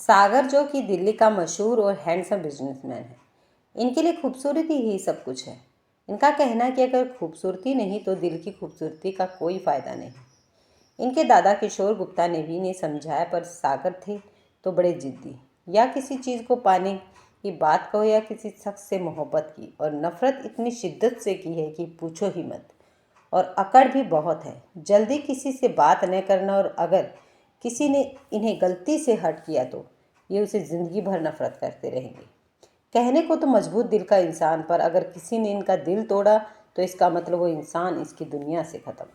सागर जो कि दिल्ली का मशहूर और हैंडसम बिजनेसमैन है। इनके लिए खूबसूरती ही सब कुछ है। इनका कहना है कि अगर खूबसूरती नहीं तो दिल की खूबसूरती का कोई फ़ायदा नहीं। इनके दादा किशोर गुप्ता ने भी इन्हें समझाया, पर सागर थे तो बड़े जिद्दी। या किसी चीज़ को पाने की बात कहो या किसी शख्स से मोहब्बत की, और नफ़रत इतनी शिद्दत से की है कि पूछो ही मत। और अकड़ भी बहुत है, जल्दी किसी से बात न करना, और अगर किसी ने इन्हें गलती से हर्ट किया तो ये उसे ज़िंदगी भर नफरत करते रहेंगे। कहने को तो मजबूत दिल का इंसान, पर अगर किसी ने इनका दिल तोड़ा तो इसका मतलब वो इंसान इसकी दुनिया से ख़त्म।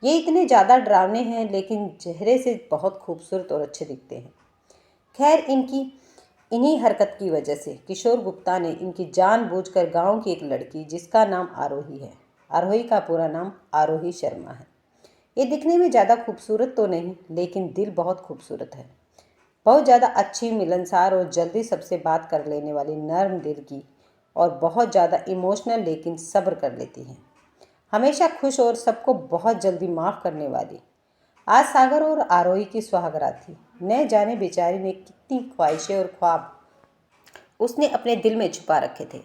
ये इतने ज़्यादा डरावने हैं, लेकिन चेहरे से बहुत खूबसूरत और अच्छे दिखते हैं। खैर, इनकी इन्हीं हरकत की वजह से किशोर गुप्ता ने इनकी जानबूझकर गांव की एक लड़की, जिसका नाम आरोही है, आरोही का पूरा नाम आरोही शर्मा है। ये दिखने में ज़्यादा खूबसूरत तो नहीं, लेकिन दिल बहुत खूबसूरत है। बहुत ज़्यादा अच्छी, मिलनसार और जल्दी सबसे बात कर लेने वाली, नर्म दिल की, और बहुत ज़्यादा इमोशनल, लेकिन सब्र कर लेती हैं। हमेशा खुश और सबको बहुत जल्दी माफ़ करने वाली। आज सागर और आरोही की सुहागरात थी। न जाने बेचारी ने कितनी ख्वाहिशें और ख्वाब उसने अपने दिल में छुपा रखे थे,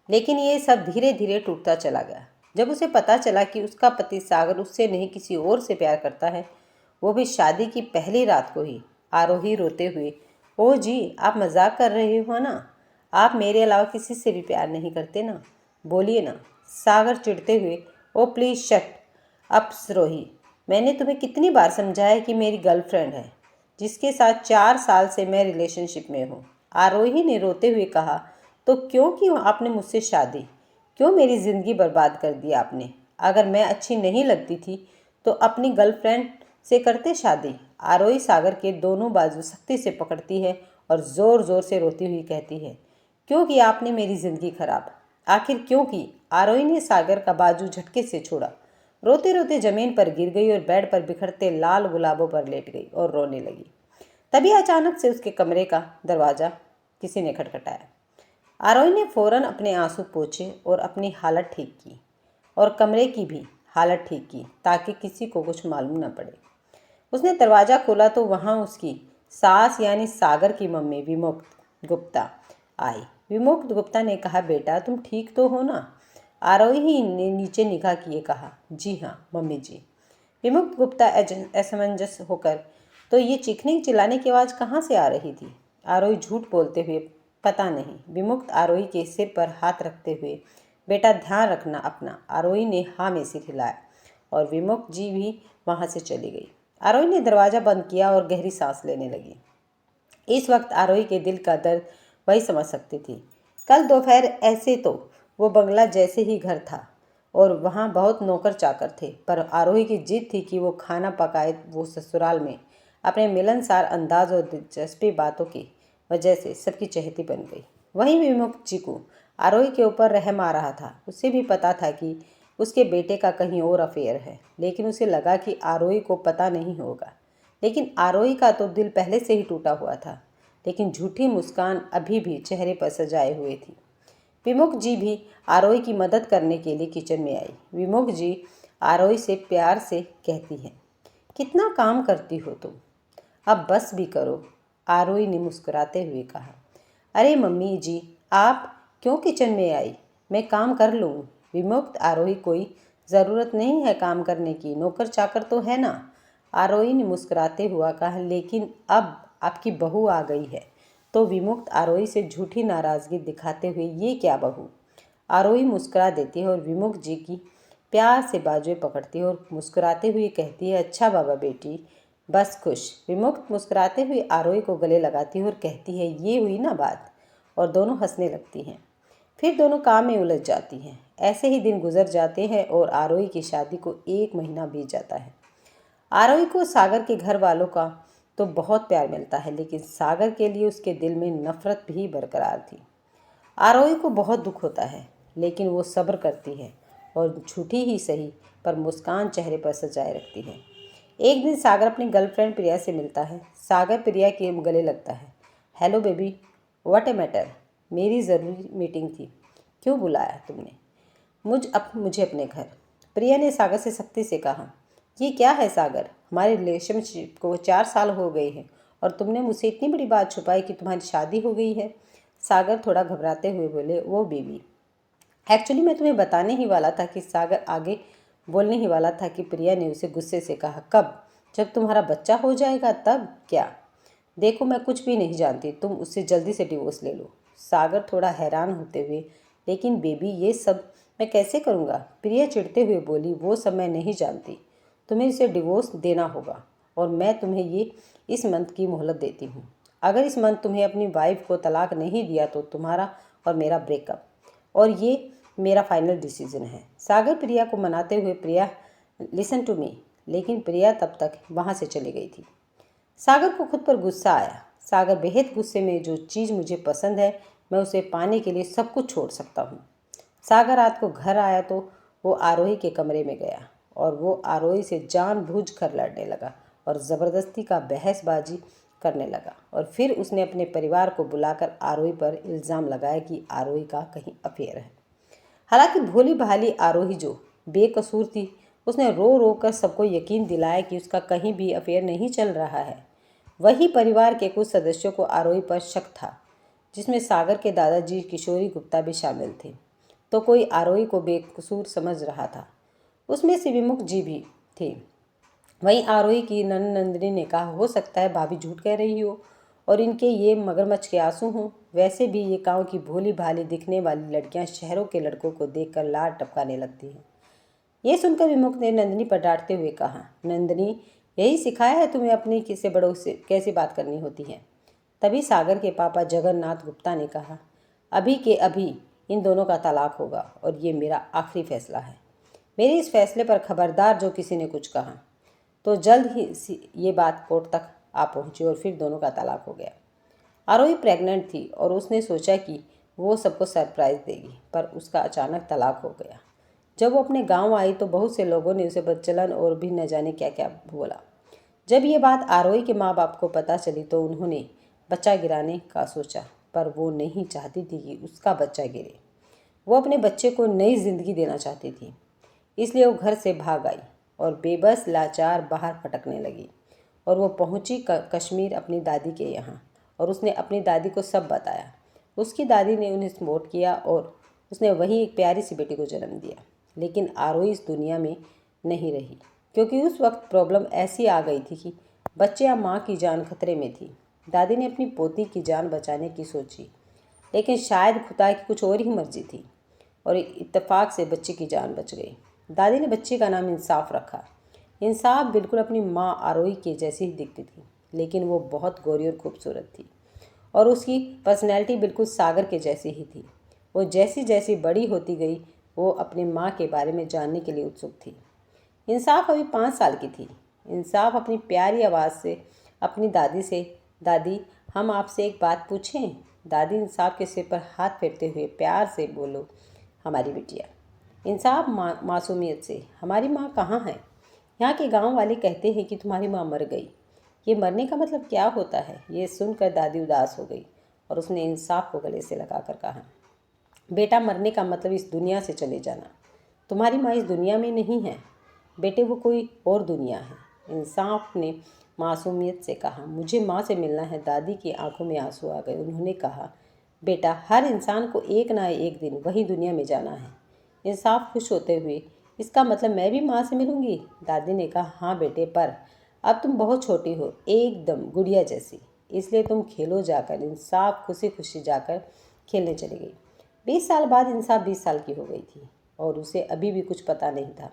लेकिन ये सब धीरे धीरे टूटता चला गया। जब उसे पता चला कि उसका पति सागर उससे नहीं किसी और से प्यार करता है, वो भी शादी की पहली रात को ही, आरोही रोते हुए, ओह जी, आप मजाक कर रहे हो ना? आप मेरे अलावा किसी से भी प्यार नहीं करते ना? बोलिए ना। सागर चिढ़ते हुए, ओ प्लीज़ शट अप रोही। मैंने तुम्हें कितनी बार समझाया है कि मेरी गर्लफ्रेंड है, जिसके साथ 4 साल से मैं रिलेशनशिप में हूँ। आरोही ने रोते हुए कहा, तो क्यों की आपने मुझसे शादी? क्यों मेरी ज़िंदगी बर्बाद कर दी आपने? अगर मैं अच्छी नहीं लगती थी तो अपनी गर्लफ्रेंड से करते शादी। आरोही सागर के दोनों बाजू सख्ती से पकड़ती है और ज़ोर ज़ोर से रोती हुई कहती है, क्योंकि आपने मेरी ज़िंदगी खराब? आखिर क्यों की? आरोही ने सागर का बाजू झटके से छोड़ा। रोते रोते ज़मीन पर गिर गई और बेड पर बिखरते लाल गुलाबों पर लेट गई और रोने लगी। तभी अचानक से उसके कमरे का दरवाज़ा किसी ने खटखटाया। आरोही ने फौरन अपने आंसू पोंछे और अपनी हालत ठीक की, और कमरे की भी हालत ठीक की, ताकि किसी को कुछ मालूम न पड़े। उसने दरवाज़ा खोला तो वहाँ उसकी सास यानी सागर की मम्मी विमुक्त गुप्ता आई। विमुक्त गुप्ता ने कहा, बेटा तुम ठीक तो हो ना? आरोही ने नीचे निगाह किए कहा, जी हाँ मम्मी जी। विमुक्त गुप्ता असमंजस होकर, तो ये चीखने चिल्लाने की आवाज़ कहाँ से आ रही थी? आरोही झूठ बोलते हुए, पता नहीं। विमुक्त आरोही के सिर पर हाथ रखते हुए, बेटा ध्यान रखना अपना। आरोही ने हाँ में सिर हिलाया और विमुक्त जी भी वहाँ से चली गई। आरोही ने दरवाज़ा बंद किया और गहरी सांस लेने लगी। इस वक्त आरोही के दिल का दर्द वही समझ सकती थी। कल दोपहर ऐसे तो वो बंगला जैसे ही घर था और वहाँ बहुत नौकर चाकर थे, पर आरोही की जिद थी कि वो खाना पकाए। वो ससुराल में अपने मिलनसार अंदाज और दिलचस्पी बातों की वजह से सबकी चहेती बन गई। वहीं विमुक्त जी को आरोही के ऊपर रहम आ रहा था। उसे भी पता था कि उसके बेटे का कहीं और अफेयर है, लेकिन उसे लगा कि आरोही को पता नहीं होगा। लेकिन आरोही का तो दिल पहले से ही टूटा हुआ था, लेकिन झूठी मुस्कान अभी भी चेहरे पर सजाए हुए थी। विमुख जी भी आरोही की मदद करने के लिए किचन में आई। विमुख जी आरोही से प्यार से कहती हैं, कितना काम करती हो तुम, अब बस भी करो। आरोही ने मुस्कुराते हुए कहा, अरे मम्मी जी, आप क्यों किचन में आई? मैं काम कर लूँ। विमुक्त आरोही, कोई ज़रूरत नहीं है काम करने की, नौकर चाकर तो है ना? आरोही ने मुस्कुराते हुआ कहा, लेकिन अब आपकी बहू आ गई है। तो विमुक्त आरोही से झूठी नाराज़गी दिखाते हुए, ये क्या बहू? आरोही मुस्कुरा देती है और विमुक्त जी की प्यार से बाजुएं पकड़ती है और मुस्कुराते हुए कहती है, अच्छा बाबा बेटी, बस खुश। विमुक्त मुस्कुराते हुए आरोही को गले लगाती है और कहती है, ये हुई ना बात। और दोनों हंसने लगती हैं। फिर दोनों काम में उलझ जाती हैं। ऐसे ही दिन गुजर जाते हैं और आरोही की शादी को 1 महीना बीत जाता है। आरोही को सागर के घर वालों का तो बहुत प्यार मिलता है, लेकिन सागर के लिए उसके दिल में नफरत भी बरकरार थी। आरोही को बहुत दुख होता है, लेकिन वो सब्र करती है और झूठी ही सही पर मुस्कान चेहरे पर सजाए रखती है। एक दिन सागर अपनी गर्लफ्रेंड प्रिया से मिलता है। सागर प्रिया के गले लगता है। Hello baby, what a matter? मेरी ज़रूरी मीटिंग थी, क्यों बुलाया तुमने मुझे अपने घर? प्रिया ने सागर से सख्ती से कहा, ये क्या है सागर, हमारे रिलेशनशिप को 4 साल हो गए हैं और तुमने मुझसे इतनी बड़ी बात छुपाई कि तुम्हारी शादी हो गई है। सागर थोड़ा घबराते हुए बोले, वो बेबी, एक्चुअली मैं तुम्हें बताने ही वाला था कि सागर आगे बोलने ही वाला था कि प्रिया ने उसे गुस्से से कहा, कब? जब तुम्हारा बच्चा हो जाएगा तब क्या? देखो, मैं कुछ भी नहीं जानती, तुम उससे जल्दी से डिवोर्स ले लो। सागर थोड़ा हैरान होते हुए, लेकिन बेबी ये सब मैं कैसे करूँगा? प्रिया चिढ़ते हुए बोली, वो सब मैं नहीं जानती, तुम्हें इसे डिवोर्स देना होगा और मैं तुम्हें ये इस मंथ की मोहलत देती हूँ। अगर इस मंथ तुम्हें अपनी वाइफ को तलाक नहीं दिया तो तुम्हारा और मेरा ब्रेकअप, और ये मेरा फाइनल डिसीजन है। सागर प्रिया को मनाते हुए, प्रिया लिसन टू मी, लेकिन प्रिया तब तक वहाँ से चली गई थी। सागर को खुद पर गुस्सा आया। सागर बेहद गुस्से में, जो चीज़ मुझे पसंद है मैं उसे पाने के लिए सब कुछ छोड़ सकता हूँ। सागर रात को घर आया तो वो आरोही के कमरे में गया और वो आरोही से जानबूझकर लड़ने लगा और ज़बरदस्ती का बहसबाजी करने लगा। और फिर उसने अपने परिवार को बुलाकर आरोही पर इल्ज़ाम लगाया कि आरोही का कहीं अफेयर है। हालांकि भोली भाली आरोही जो बेकसूर थी, उसने रो रो कर सबको यकीन दिलाया कि उसका कहीं भी अफेयर नहीं चल रहा है। वही परिवार के कुछ सदस्यों को आरोही पर शक था, जिसमें सागर के दादाजी किशोरी गुप्ता भी शामिल थे। तो कोई आरोही को बेकसूर समझ रहा था, उसमें से विमुख जी भी थे। वहीं आरोही की नंदिनी ने कहा, हो सकता है भाभी झूठ कह रही हो और इनके ये मगरमच्छ के आंसू हों। वैसे भी ये गांव की भोली भाली दिखने वाली लड़कियां शहरों के लड़कों को देखकर लार टपकाने लगती हैं। ये सुनकर विमुख ने नंदिनी पर डांटते हुए कहा, नंदिनी, यही सिखाया है तुम्हें अपनी किसी बड़ों से कैसी बात करनी होती है? तभी सागर के पापा जगन्नाथ गुप्ता ने कहा, अभी के अभी इन दोनों का तलाक होगा और ये मेरा आखिरी फैसला है। मेरे इस फैसले पर खबरदार जो किसी ने कुछ कहा तो जल्द ही ये बात कोर्ट तक आ पहुंची और फिर दोनों का तलाक हो गया। आरोही प्रेग्नेंट थी और उसने सोचा कि वो सबको सरप्राइज़ देगी, पर उसका अचानक तलाक हो गया। जब वो अपने गांव आई तो बहुत से लोगों ने उसे बदचलन और भी न जाने क्या क्या बोला। जब ये बात आरोही के माँ बाप को पता चली तो उन्होंने बच्चा गिराने का सोचा, पर वो नहीं चाहती थी कि उसका बच्चा गिरे। वो अपने बच्चे को नई जिंदगी देना चाहती थी, इसलिए वो घर से भाग आई और बेबस लाचार बाहर भटकने लगी। और वो पहुंची कश्मीर अपनी दादी के यहाँ और उसने अपनी दादी को सब बताया। उसकी दादी ने उन्हें सपोर्ट किया और उसने वहीं एक प्यारी सी बेटी को जन्म दिया। लेकिन आरोही इस दुनिया में नहीं रही, क्योंकि उस वक्त प्रॉब्लम ऐसी आ गई थी कि बच्चे या माँ की जान खतरे में थी। दादी ने अपनी पोती की जान बचाने की सोची, लेकिन शायद खुदा की कुछ और ही मर्जी थी और इत्तेफाक से बच्चे की जान बच गई। दादी ने बच्चे का नाम इंसाफ रखा। इंसाफ बिल्कुल अपनी माँ आरोही के जैसी ही दिखती थी, लेकिन वो बहुत गोरी और खूबसूरत थी और उसकी पर्सनैलिटी बिल्कुल सागर के जैसी ही थी। वो जैसी जैसी बड़ी होती गई वो अपनी माँ के बारे में जानने के लिए उत्सुक थी। इंसाफ अभी 5 साल की थी। इंसाफ अपनी प्यारी आवाज़ से अपनी दादी से, दादी हम आपसे एक बात पूछें? दादी इंसाफ के सिर पर हाथ फेरते हुए प्यार से बोलो, हमारी बिटिया। इंसाफ मासूमियत से, हमारी माँ कहाँ है? यहाँ के गांव वाले कहते हैं कि तुम्हारी माँ मर गई। ये मरने का मतलब क्या होता है? ये सुनकर दादी उदास हो गई और उसने इंसाफ को गले से लगाकर कहा, बेटा, मरने का मतलब इस दुनिया से चले जाना। तुम्हारी माँ इस दुनिया में नहीं है बेटे, वो कोई और दुनिया है। इंसाफ ने मासूमियत से कहा, मुझे माँ से मिलना है। दादी की आंखों में आंसू आ गए। उन्होंने कहा, बेटा, हर इंसान को एक ना एक दिन वही दुनिया में जाना है। इंसाफ खुश होते हुए, इसका मतलब मैं भी माँ से मिलूंगी? दादी ने कहा, हाँ बेटे, पर अब तुम बहुत छोटी हो, एकदम गुड़िया जैसी, इसलिए तुम खेलो जाकर। इंसाफ खुशी खुशी जाकर खेलने चली गई। 20 साल बाद इंसाफ 20 साल की हो गई थी और उसे अभी भी कुछ पता नहीं था।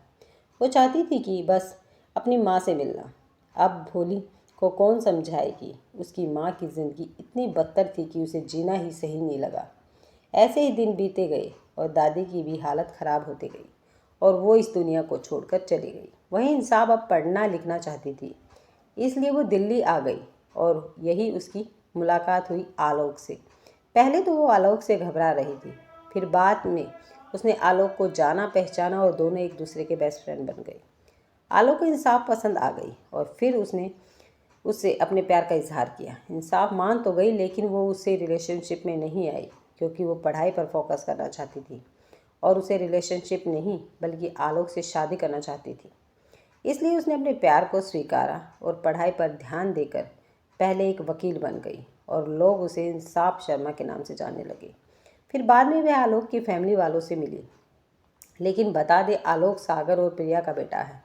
वो चाहती थी कि बस अपनी माँ से मिलना। अब भोली को कौन समझाएगी? उसकी माँ की ज़िंदगी इतनी बदतर थी कि उसे जीना ही सही नहीं लगा। ऐसे ही दिन बीते गए और दादी की भी हालत ख़राब होती गई और वो इस दुनिया को छोड़कर चली गई। वहीं इंसाफ अब पढ़ना लिखना चाहती थी, इसलिए वो दिल्ली आ गई और यही उसकी मुलाकात हुई आलोक से। पहले तो वो आलोक से घबरा रही थी, फिर बाद में उसने आलोक को जाना पहचाना और दोनों एक दूसरे के बेस्ट फ्रेंड बन गए। आलोक को इंसाफ पसंद आ गई और फिर उसने उससे अपने प्यार का इजहार किया। इंसाफ मान तो गई, लेकिन वो उससे रिलेशनशिप में नहीं आई, क्योंकि वो पढ़ाई पर फोकस करना चाहती थी और उसे रिलेशनशिप नहीं बल्कि आलोक से शादी करना चाहती थी। इसलिए उसने अपने प्यार को स्वीकारा और पढ़ाई पर ध्यान देकर पहले एक वकील बन गई और लोग उसे इंसाफ शर्मा के नाम से जानने लगे। फिर बाद में वह आलोक की फैमिली वालों से मिली। लेकिन बता दे, आलोक सागर और प्रिया का बेटा है।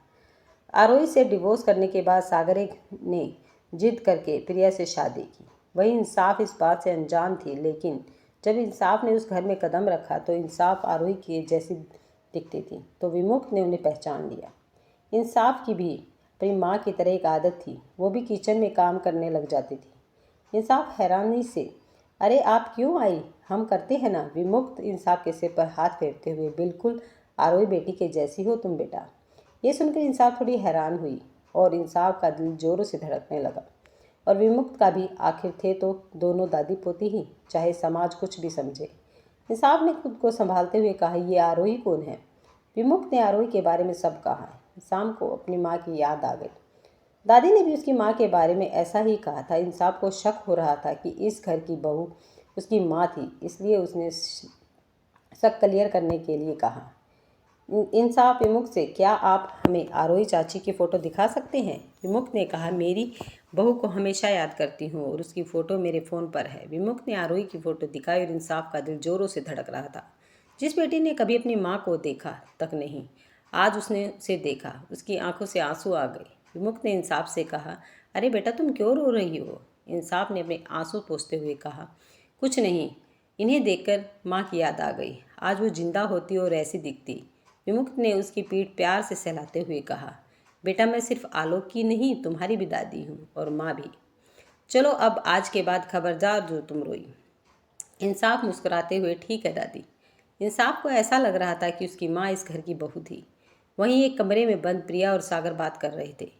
आरोही से डिवोर्स करने के बाद सागर ने जिद करके प्रिया से शादी की। वही इंसाफ इस बात से अनजान थी, लेकिन जब इंसाफ ने उस घर में कदम रखा तो इंसाफ आरोही की जैसी दिखती थी, तो विमुक्त ने उन्हें पहचान लिया। इंसाफ की भी अपनी माँ की तरह एक आदत थी, वो भी किचन में काम करने लग जाती थी। इंसाफ हैरानी से, अरे आप क्यों आई, हम करते हैं ना। विमुक्त इंसाफ के सिर पर हाथ फेरते हुए, बिल्कुल आरोही बेटी के जैसी हो तुम बेटा। ये सुनकर इंसाफ थोड़ी हैरान हुई और इंसाफ का दिल जोरों से धड़कने लगा। और विमुक्त का भी, आखिर थे तो दोनों दादी पोती ही, चाहे समाज कुछ भी समझे। इंसाफ ने खुद को संभालते हुए कहा, ये आरोही कौन है। विमुक्त ने आरोही के बारे में सब कहा। शाम को अपनी माँ की याद आ गई। दादी ने भी उसकी माँ के बारे में ऐसा ही कहा था। इंसाफ को शक हो रहा था कि इस घर की बहू उसकी माँ थी, इसलिए उसने शक क्लियर करने के लिए कहा, इंसाफ विमुक्त से, क्या आप हमें आरोही चाची की फ़ोटो दिखा सकते हैं। विमुक्त ने कहा, मेरी बहू को हमेशा याद करती हूँ और उसकी फ़ोटो मेरे फ़ोन पर है। विमुक्त ने आरोही की फ़ोटो दिखाई और इंसाफ का दिल जोरों से धड़क रहा था। जिस बेटी ने कभी अपनी माँ को देखा तक नहीं, आज उसने उसे देखा, उसकी आंखों से आंसू आ गए। विमुक्त ने इंसाफ से कहा, अरे बेटा तुम क्यों रो रही हो। इंसाफ ने अपने आंसू पोंछते हुए कहा, कुछ नहीं, इन्हें देखकर माँ की याद आ गई। आज वो जिंदा होती और ऐसी दिखती। विमुक्त ने उसकी पीठ प्यार से सहलाते हुए कहा, बेटा मैं सिर्फ आलोक की नहीं, तुम्हारी भी दादी हूँ और माँ भी। चलो अब आज के बाद खबरदार जो तुम रोई। इंसाफ मुस्कुराते हुए, ठीक है दादी। इंसाफ को ऐसा लग रहा था कि उसकी माँ इस घर की बहू थी। वहीं एक कमरे में बंद प्रिया और सागर बात कर रहे थे।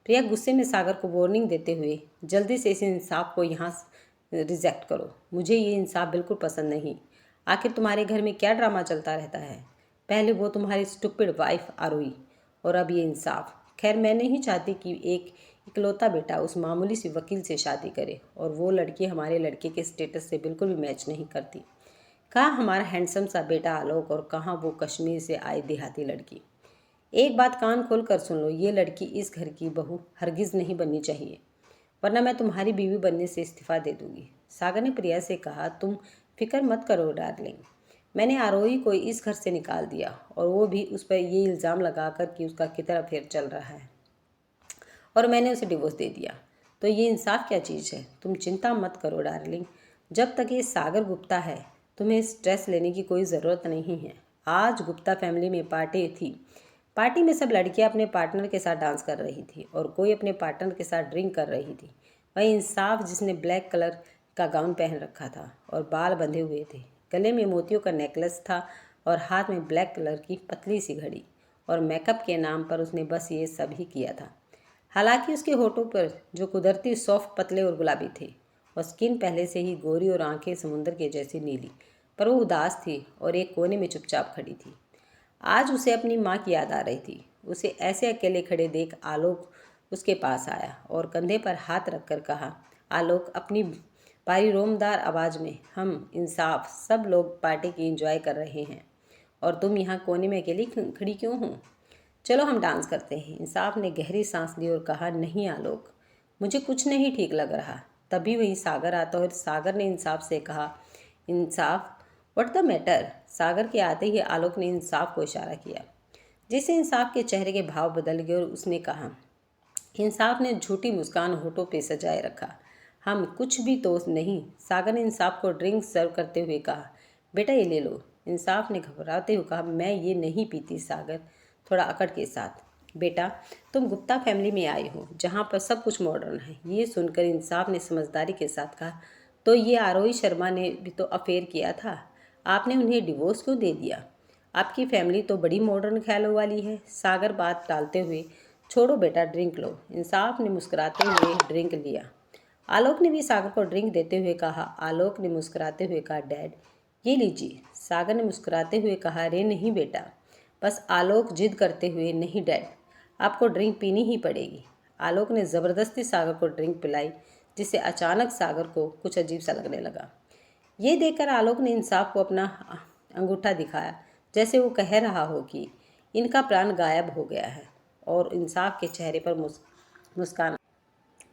प्रिया गुस्से में सागर को वार्निंग देते हुए, जल्दी से इस इंसाफ को यहाँ रिजेक्ट करो, मुझे ये इंसाफ बिल्कुल पसंद नहीं। आखिर तुम्हारे घर में क्या ड्रामा चलता रहता है। पहले वो तुम्हारी स्टूपिड वाइफ आरोही और अब ये इंसाफ। खैर मैं नहीं चाहती कि एक इकलौता बेटा उस मामूली सी वकील से शादी करे, और वो लड़की हमारे लड़के के स्टेटस से बिल्कुल भी मैच नहीं करती। कहाँ हमारा हैंडसम सा बेटा आलोक और कहाँ वो कश्मीर से आई देहाती लड़की। एक बात कान खोल कर सुन लो, ये लड़की इस घर की बहू हरगिज़ नहीं बननी चाहिए, वरना मैं तुम्हारी बीवी बनने से इस्तीफ़ा दे दूंगी। सागर ने प्रिया से कहा, तुम फिक्र मत करो डार्लिंग, मैंने आरोही को इस घर से निकाल दिया और वो भी उस पर ये इल्ज़ाम लगाकर कि उसका कितना अफेयर चल रहा है, और मैंने उसे डिवोर्स दे दिया। तो ये इंसाफ क्या चीज़ है। तुम चिंता मत करो डार्लिंग, जब तक ये सागर गुप्ता है तुम्हें स्ट्रेस लेने की कोई ज़रूरत नहीं है। आज गुप्ता फैमिली में पार्टी थी। पार्टी में सब लड़कियां अपने पार्टनर के साथ डांस कर रही थी और कोई अपने पार्टनर के साथ ड्रिंक कर रही थी। वहीं इंसाफ, जिसने ब्लैक कलर का गाउन पहन रखा था और बाल बंधे हुए थे, गले में मोतियों का नेकलेस था और हाथ में ब्लैक कलर की पतली सी घड़ी, और मेकअप के नाम पर उसने बस ये सब ही किया था। हालांकि उसके होठों पर जो कुदरती सॉफ्ट, पतले और गुलाबी थे, और स्किन पहले से ही गोरी और आंखें समुंदर के जैसी नीली, पर वो उदास थी और एक कोने में चुपचाप खड़ी थी। आज उसे अपनी माँ की याद आ रही थी। उसे ऐसे अकेले खड़े देख आलोक उसके पास आया और कंधे पर हाथ रखकर कहा, आलोक, अपनी भारी रोमदार आवाज़ में, हम इंसाफ सब लोग पार्टी की एंजॉय कर रहे हैं और तुम यहाँ कोने में अकेली खड़ी क्यों हो। चलो हम डांस करते हैं। इंसाफ ने गहरी सांस ली और कहा, नहीं आलोक, मुझे कुछ नहीं ठीक लग रहा। तभी वही सागर आता और सागर ने इंसाफ से कहा, इंसाफ, व्हाट द मैटर। सागर के आते ही आलोक ने इंसाफ को इशारा किया, जिससे इंसाफ के चेहरे के भाव बदल गए और उसने कहा, इंसाफ ने झूठी मुस्कान होठों पे सजाए रखा, हम कुछ भी तो नहीं। सागर ने इंसाफ को ड्रिंक सर्व करते हुए कहा, बेटा ये ले लो। इंसाफ ने घबराते हुए कहा, मैं ये नहीं पीती। सागर थोड़ा अकड़ के साथ, बेटा तुम गुप्ता फैमिली में आए हो जहाँ पर सब कुछ मॉडर्न है। ये सुनकर इंसाफ ने समझदारी के साथ कहा, तो ये आरोही शर्मा ने भी तो अफेयर किया था, आपने उन्हें डिवोर्स क्यों दे दिया। आपकी फैमिली तो बड़ी मॉडर्न ख्यालों वाली है। सागर बात टालते हुए, छोड़ो बेटा, ड्रिंक लो। इंसाफ ने मुस्कुराते हुए ड्रिंक लिया। आलोक ने भी सागर को ड्रिंक देते हुए कहा। आलोक ने मुस्कुराते हुए कहा, डैड ये लीजिए। सागर ने मुस्कुराते हुए कहा, अरे नहीं बेटा। बस आलोक जिद करते हुए, नहीं डैड, आपको ड्रिंक पीनी ही पड़ेगी। आलोक ने ज़बरदस्ती सागर को ड्रिंक पिलाई, जिससे अचानक सागर को कुछ अजीब सा लगने लगा। ये देखकर आलोक ने इंसाफ को अपना अंगूठा दिखाया, जैसे वो कह रहा हो कि इनका प्राण गायब हो गया है, और इंसाफ के चेहरे पर मुस्कान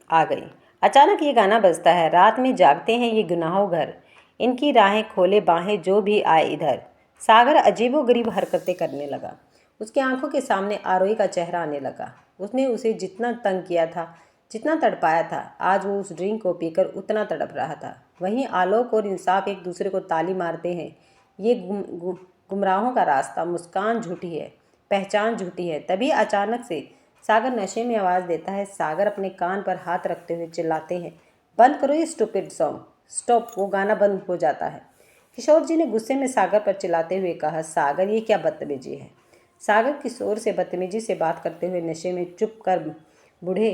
आ गई। अचानक ये गाना बजता है, रात में जागते हैं ये गुनाहों घर, इनकी राहें खोले बाहें जो भी आए इधर। सागर अजीबोगरीब हरकतें करने लगा। उसकी आंखों के सामने आरोही का चेहरा आने लगा। उसने उसे जितना तंग किया था, जितना तड़पाया था, आज वो उस ड्रिंक को पीकर उतना तड़प रहा था। वहीं आलोक और इंसाफ एक दूसरे को ताली मारते हैं। ये गुमराहों का रास्ता, मुस्कान झूठी है, पहचान झूठी है। तभी अचानक से सागर नशे में आवाज़ देता है। सागर अपने कान पर हाथ रखते हुए चिल्लाते हैं, बंद करो ये स्टूपिड सॉन्ग, स्टॉप। वो गाना बंद हो जाता है। किशोर जी ने गुस्से में सागर पर चिल्लाते हुए कहा, सागर ये क्या बदतमीजी है। सागर किशोर से बदतमीजी से बात करते हुए नशे में चुप कर, बूढ़े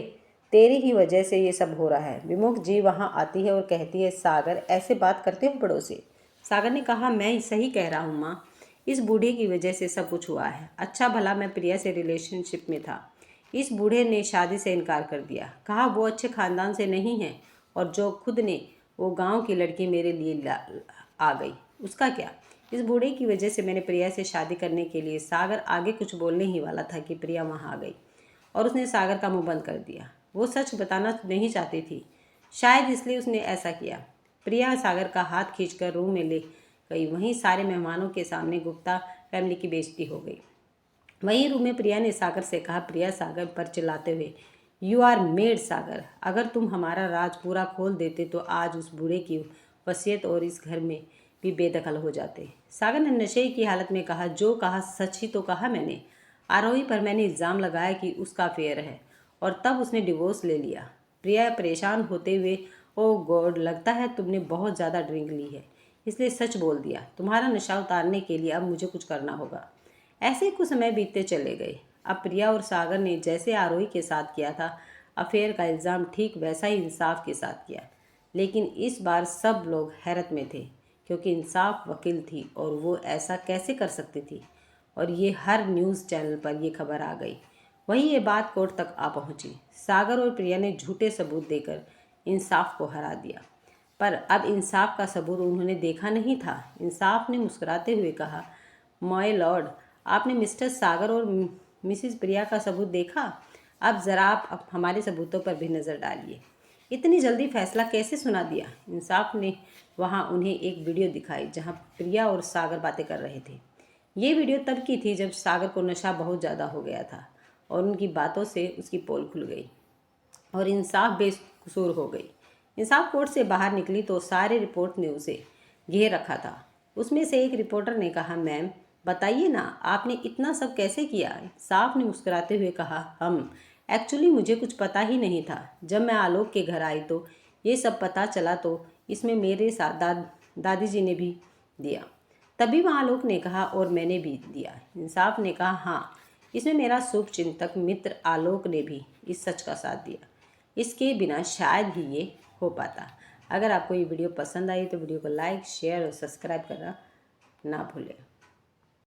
तेरी ही वजह से ये सब हो रहा है। विमुख जी वहाँ आती है और कहती है, सागर ऐसे बात करते हो बड़ों से। सागर ने कहा, मैं सही कह रहा हूँ माँ, इस बूढ़े की वजह से सब कुछ हुआ है। अच्छा भला मैं प्रिया से रिलेशनशिप में था, इस बूढ़े ने शादी से इनकार कर दिया, कहा वो अच्छे खानदान से नहीं है, और जो खुद ने वो गांव की लड़की मेरे लिए आ गई, उसका क्या। इस बूढ़े की वजह से मैंने प्रिया से शादी करने के लिए। सागर आगे कुछ बोलने ही वाला था कि प्रिया वहाँ आ गई और उसने सागर का मुंह बंद कर दिया। वो सच बताना नहीं चाहती थी, शायद इसलिए उसने ऐसा किया। प्रिया सागर का हाथ खींचकर रूम में ले गई। वहीं सारे मेहमानों के सामने गुप्ता फैमिली की बेइज्जती हो गई। वहीं रूम में प्रिया ने सागर से कहा, प्रिया सागर पर चिल्लाते हुए, यू आर मेड सागर, अगर तुम हमारा राज पूरा खोल देते तो आज उस बूढ़े की वसीयत और इस घर में भी बेदखल हो जाते। सागर ने नशे की हालत में कहा, जो कहा सच ही तो कहा मैंने। आरोही पर मैंने इल्ज़ाम लगाया कि उसका अफेयर है और तब उसने डिवोर्स ले लिया। प्रिया परेशान होते हुए, ओ गॉड, लगता है तुमने बहुत ज़्यादा ड्रिंक ली है, इसलिए सच बोल दिया। तुम्हारा नशा उतारने के लिए अब मुझे कुछ करना होगा। ऐसे ही कुछ समय बीतते चले गए। अब प्रिया और सागर ने जैसे आरोही के साथ किया था अफेयर का इल्ज़ाम, ठीक वैसा ही इंसाफ के साथ किया। लेकिन इस बार सब लोग हैरत में थे, क्योंकि इंसाफ वकील थी और वो ऐसा कैसे कर सकती थी। और ये हर न्यूज़ चैनल पर ये खबर आ गई। वहीं ये बात कोर्ट तक आ पहुंची। सागर और प्रिया ने झूठे सबूत देकर इंसाफ को हरा दिया, पर अब इंसाफ का सबूत उन्होंने देखा नहीं था। इंसाफ ने मुस्कुराते हुए कहा, माय लॉर्ड, आपने मिस्टर सागर और मिसिस प्रिया का सबूत देखा। अब ज़रा आप अब हमारे सबूतों पर भी नज़र डालिए। इतनी जल्दी फैसला कैसे सुना दिया। इंसाफ ने वहाँ उन्हें एक वीडियो दिखाई जहाँ प्रिया और सागर बातें कर रहे थे। ये वीडियो तब की थी जब सागर को नशा बहुत ज़्यादा हो गया था और उनकी बातों से उसकी पोल खुल गई और इंसाफ बेकसूर हो गई। इंसाफ कोर्ट से बाहर निकली तो सारे रिपोर्ट ने उसे घेर रखा था। उसमें से एक रिपोर्टर ने कहा, मैम बताइए ना, आपने इतना सब कैसे किया। इंसाफ ने मुस्कुराते हुए कहा, हम एक्चुअली मुझे कुछ पता ही नहीं था। जब मैं आलोक के घर आई तो ये सब पता चला, तो इसमें मेरे साथ दादी जी ने भी दिया। तभी वहाँ आलोक ने कहा, और मैंने भी दिया। इंसाफ ने कहा, हाँ, इसमें मेरा शुभ चिंतक मित्र आलोक ने भी इस सच का साथ दिया। इसके बिना शायद ही ये हो पाता। अगर आपको ये वीडियो पसंद आई तो वीडियो को लाइक, शेयर और सब्सक्राइब करना ना भूलें।